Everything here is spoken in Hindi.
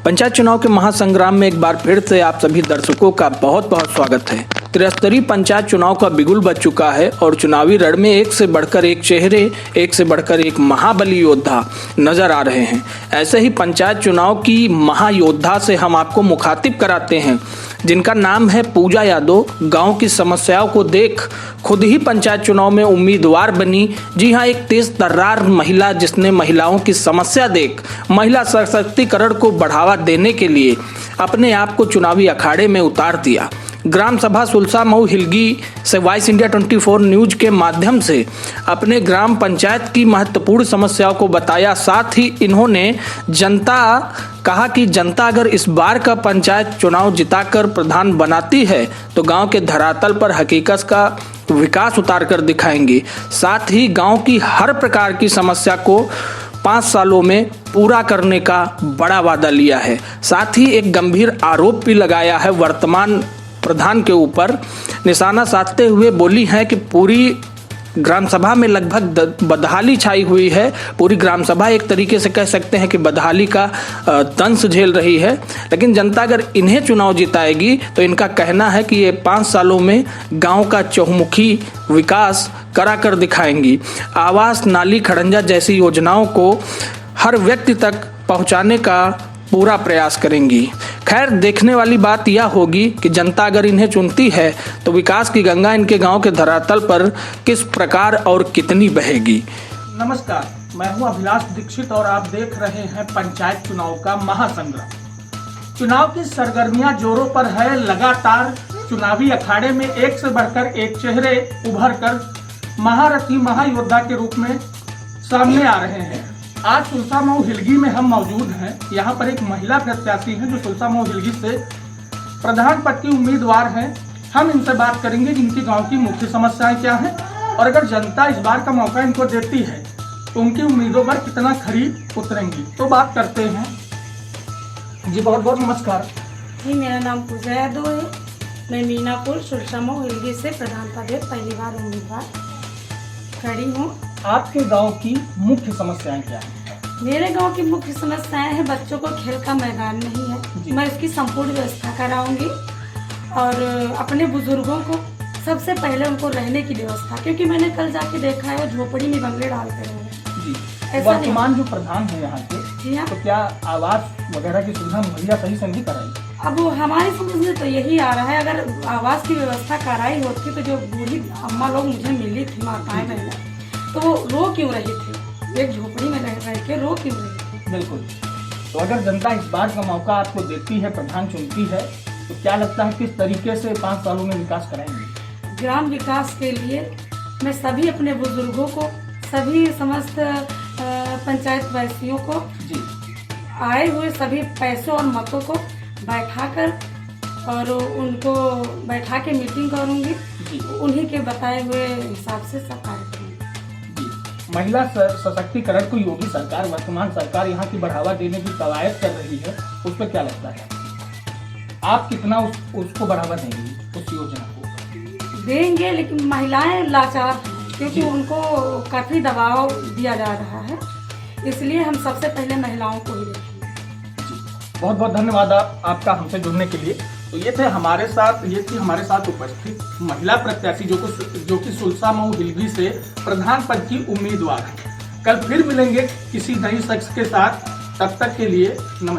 पंचायत चुनाव के महासंग्राम में एक बार फिर से आप सभी दर्शकों का बहुत बहुत स्वागत है। त्रिस्तरीय पंचायत चुनाव का बिगुल बज चुका है और चुनावी रण में एक से बढ़कर एक चेहरे, एक से बढ़कर एक महाबली योद्धा नजर आ रहे हैं। ऐसे ही पंचायत चुनाव की महायोद्धा से हम आपको मुखातिब कराते हैं, जिनका नाम है पूजा यादव। गांव की समस्याओं को देख खुद ही पंचायत चुनाव में उम्मीदवार बनी। जी हां, एक तेज तर्रार महिला जिसने महिलाओं की समस्या देख महिला सशक्तिकरण को बढ़ावा देने के लिए अपने आप को चुनावी अखाड़े में उतार दिया। ग्राम सभा सुलसा मऊ हिलगी से वॉइस इंडिया 24 न्यूज के माध्यम से अपने ग्राम पंचायत की महत्वपूर्ण समस्याओं को बताया। साथ ही इन्होंने कहा कि जनता अगर इस बार का पंचायत चुनाव जिताकर प्रधान बनाती है तो गांव के धरातल पर हकीकत का विकास उतार कर दिखाएंगी। साथ ही गांव की हर प्रकार की समस्या को 5 सालों में पूरा करने का बड़ा वादा लिया है। साथ ही एक गंभीर आरोप भी लगाया है वर्तमान प्रधान के ऊपर। निशाना साधते हुए बोली है कि पूरी ग्राम सभा में लगभग बदहाली छाई हुई है। पूरी ग्राम सभा एक तरीके से कह सकते हैं कि बदहाली का दंश झेल रही है। लेकिन जनता अगर इन्हें चुनाव जिताएगी तो इनका कहना है कि ये 5 सालों में गांव का चहुमुखी विकास करा कर दिखाएंगी। आवास, नाली, खड़ंजा जैसी योजनाओं को हर व्यक्ति तक पहुंचाने का पूरा प्रयास करेंगी। खैर, देखने वाली बात यह होगी कि जनता अगर इन्हें चुनती है तो विकास की गंगा इनके गांव के धरातल पर किस प्रकार और कितनी बहेगी। नमस्कार, मैं हूं अभिलाष दीक्षित और आप देख रहे हैं पंचायत चुनाव का महासंग्राम। चुनाव की सरगर्मियां जोरों पर है। लगातार चुनावी अखाड़े में एक से बढ़कर एक चेहरे उभर कर महारथी, महायोद्धा के रूप में सामने आ रहे हैं। आज सुलसा मऊ हिलगी में हम मौजूद हैं। यहाँ पर एक महिला प्रत्याशी हैं जो सुलसा मऊ हिलगी से प्रधान पद की उम्मीदवार हैं। हम इनसे बात करेंगे कि इनकी गांव की मुख्य समस्याएं क्या हैं और अगर जनता इस बार का मौका इनको देती है तो उनकी उम्मीदों पर कितना खरी उतरेंगी। तो बात करते हैं। जी बहुत बहुत नमस्कार जी, मेरा नाम पूजा यादव है। मैं मीनापुर सुलसा मऊ हिलगी से प्रधान पद पहली बार उम्मीदवार खड़ी हूँ। आपके गांव की मुख्य समस्याएं क्या हैं? मेरे गांव की मुख्य समस्याएं हैं, बच्चों को खेल का मैदान नहीं है। मैं इसकी संपूर्ण व्यवस्था कराऊंगी और अपने बुजुर्गों को सबसे पहले उनको रहने की व्यवस्था, क्योंकि मैंने कल जाके देखा है वो झोपड़ी में बंगले डालते रहे। वर्तमान जो प्रधान है यहाँ के, जी हाँ, तो क्या आवास वगैरह की सुविधा मुहैया सही से नहीं कराई? अब हमारी समझ में तो यही आ रहा है, अगर आवास की व्यवस्था कराई होती तो जो बूढ़ी अम्मा लोग मुझे मिली थी, माताएं बहनें, तो वो रो क्यों रही थी? एक झोपड़ी में रह के रो क्यों रही थी? बिल्कुल। तो अगर जनता इस बार का मौका आपको देती है, प्रधान चुनती है, तो क्या लगता है किस तरीके से 5 सालों में विकास कराएंगे? ग्राम विकास के लिए मैं सभी अपने बुजुर्गों को, सभी समस्त पंचायत वासियों को, जी, आए हुए सभी पैसों और मतों को बैठाकर और उनको बैठा के मीटिंग करूंगी। उन्हीं के बताए हुए हिसाब से सब कार्य करूंगी। महिला सशक्तिकरण को योगी सरकार, वर्तमान सरकार यहाँ की बढ़ावा देने की कवायद कर रही है, उस पर क्या लगता है? आप कितना उसको बढ़ावा देंगे, उस योजना को? देंगे, लेकिन महिलाएं लाचार हैं क्योंकि उनको काफी दबाव दिया जा रहा है, इसलिए हम सबसे पहले महिलाओं को ही देखेंगे। बहुत बहुत धन्यवाद आपका हमसे जुड़ने के लिए। तो ये थी हमारे साथ उपस्थित महिला प्रत्याशी जो कि सुलसा मऊ हिलगी से प्रधान पद की उम्मीदवार है। कल फिर मिलेंगे किसी नई शख्स के साथ, तब तक के लिए नमस्कार।